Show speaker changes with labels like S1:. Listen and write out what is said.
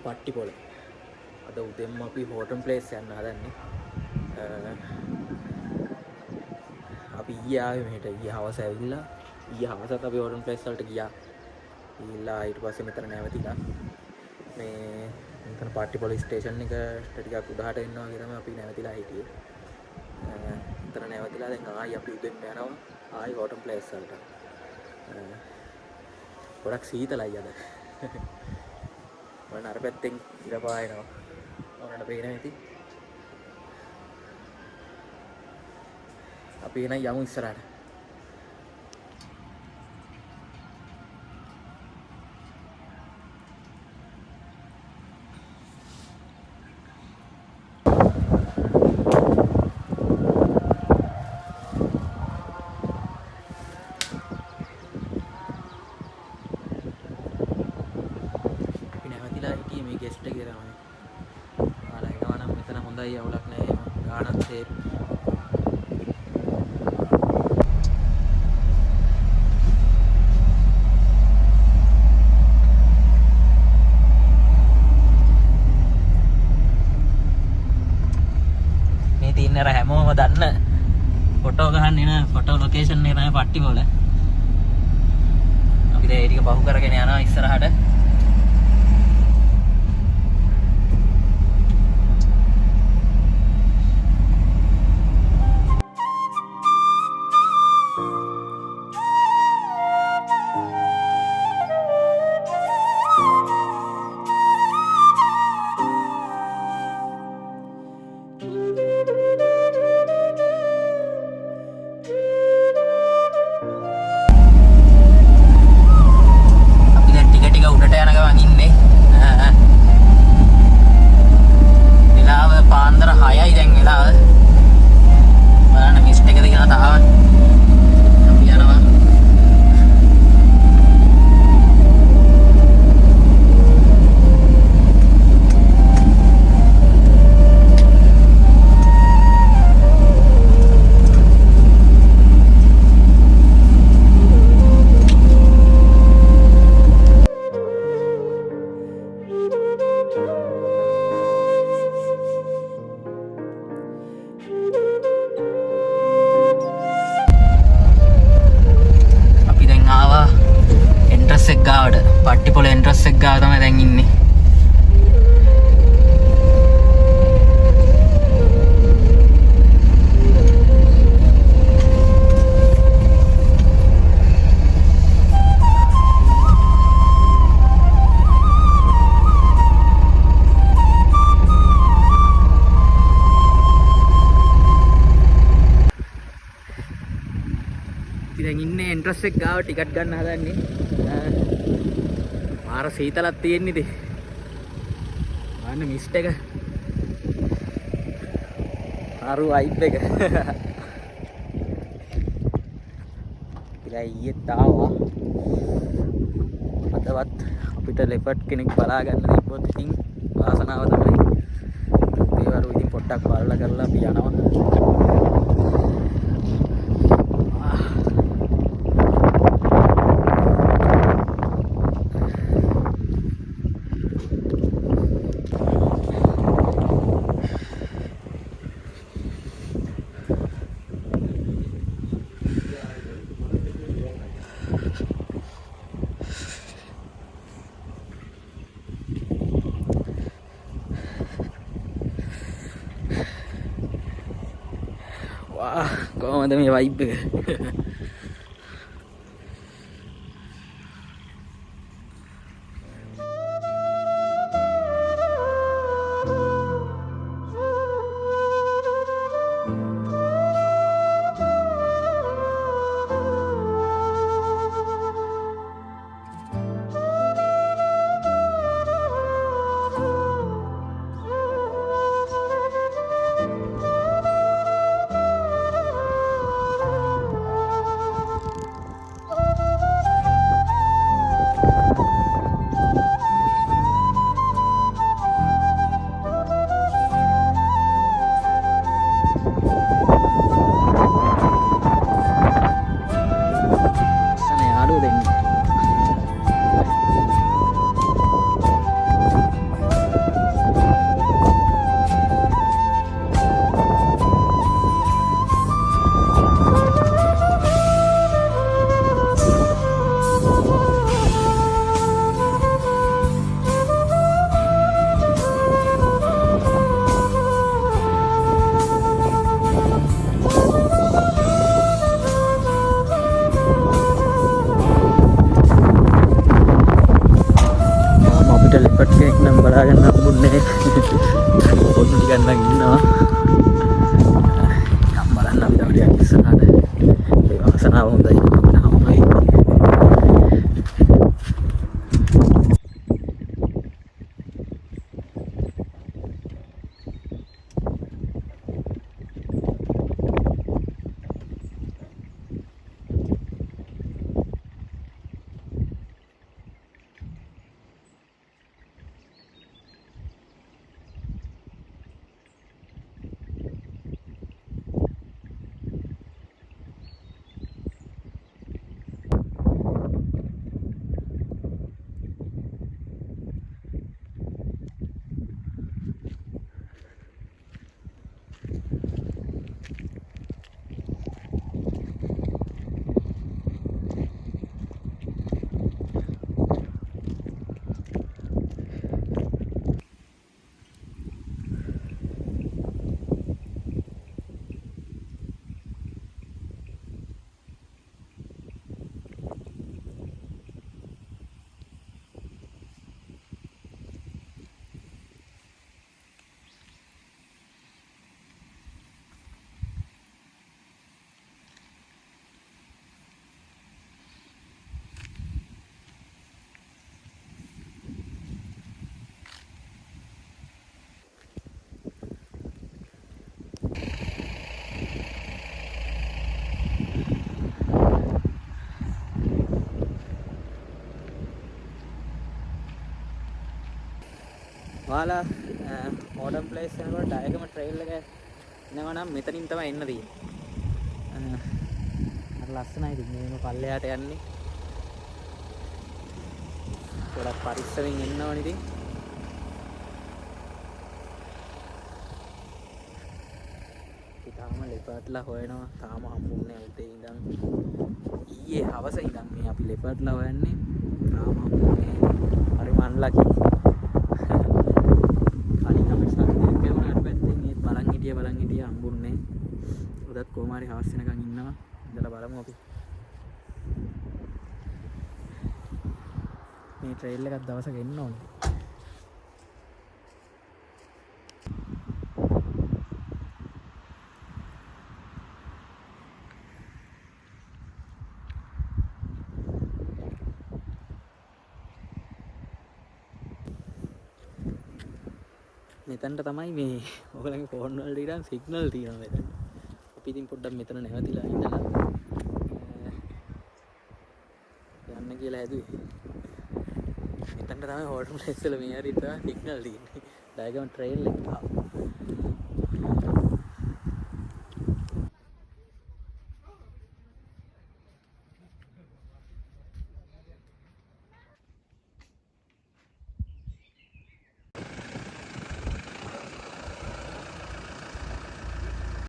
S1: පට්ටිපොළ. අද උදෙන්ම අපි Horton place යන්න හදන්නේ. අපි ඊයේ ආවේ මෙහෙට. ඊයේ හවස ඇවිල්ලා ඊයේ හවසත් අපි හෝටන් ප්ලේස් වලට ගියා. ගිහිල්ලා ඊට පස්සේ මෙතන නැවතිලා මේ මෙතන පට්ටිපොළ ස්ටේෂන් එකට ටිකක් උඩහට එනවා වගේ තමයි අපි නැවතිලා හිටියේ. මෙතන නැවතිලා දැන් ආයි අපි උදෙන්ම යනවා ආයි හෝටන් ප්ලේස් වලට. ගොඩක් සීතලයි අද. මම අර පැත්තෙන් ඉර පායනවා. ඔයාලට පේන ඇති. අපි එන යමු ඉස්සරහට. ගෙස්ට් එකේ තමයි. ආලා එනවා නම් මෙතන හොඳයි අවුලක් නැහැ. ගානත් සේෆ්. මේ තින්න අර හැමෝම දන්න ෆොටෝ ගහන්න එන ෆොටෝ ලොකේෂන් එක තමයි පට්ටිපොළ. අපි දැන් ඒ ටික පහු කරගෙන යනවා ඉස්සරහට. පට්ටිපොළ එන්ට්‍රස් එක ගාව තමයි දැන් ඉන්නේ. දැන් ඉන්නේ එන්ට්‍රස් එක ගාව ටිකට් ගන්න හදන්නේ. මාර සීතලක් තියෙන්නේ ඉතින්. ගන්න මිස්ට් එක. අරු වයිබ් එක. ඉතින් ඊයේත් ආවා. අදවත් අපිට ලෙපර්ඩ් කෙනෙක් බලා ගන්න තිබ්බොත් ඉතින් වාසනාව තමයි. ඒවරු ඉතින් පොඩ්ඩක් බලලා කරලා අපි යනවා. Wah, කොහොමද මේ වයිබ් එක? හම්බුන්නේ ඔන්න ටිකක් නම් ඉන්නවා. යම් බලන්න අපි තව ටිකක් ඉස්සරහට ඒ වාසනාව හොඳයි අපිට හම්බුයි. ඔයාලා මෝඩර්න් ප්ලේස් යනකොට ඩයගම ට්‍රේල් එක එනවා නම් මෙතනින් තමයි එන්න තියෙන්නේ. අර ලස්සනයි ඉතින් මේම පල්ලෙහාට යන්නේ. ගොඩක් පරිස්සමෙන් එන්න ඕනේ ඉතින්. තාම ලෙපර්ඩ්ලා හොයනවා. තාම හම්බුන්නේ නැහැ උදේ ඉඳන්. ඊයේ හවස ඉඳන් මේ අපි ලෙපර්ඩ්ලා හොයන්නේ. තාම හම්බුන්නේ නැහැ. හරි අන්ලකි. බලන් හිටිය හම්බුන්නේ. උදත් කොහොම හරි හවස් වෙනකන් ඉන්නවා. ඉඳලා බලමු අපි. මේ ට්‍රේල් එකක් දවසක එන්න ඕනේ. මෙතනට තමයි මේ ඔයගලගේ ෆෝන් වලට ඉතින් සිග්නල් තියෙනවා මෙතන. අපි ඉතින් පොඩ්ඩක් මෙතන නැවතිලා ඉඳලා යන්න කියලා හැදුවේ. මෙතනට තමයි හෝටල් ප්ලේස් වල මේ හරි තමයි සිග්නල් තියෙන්නේ. ඩයග්‍රෑම් ට්‍රේල් එක.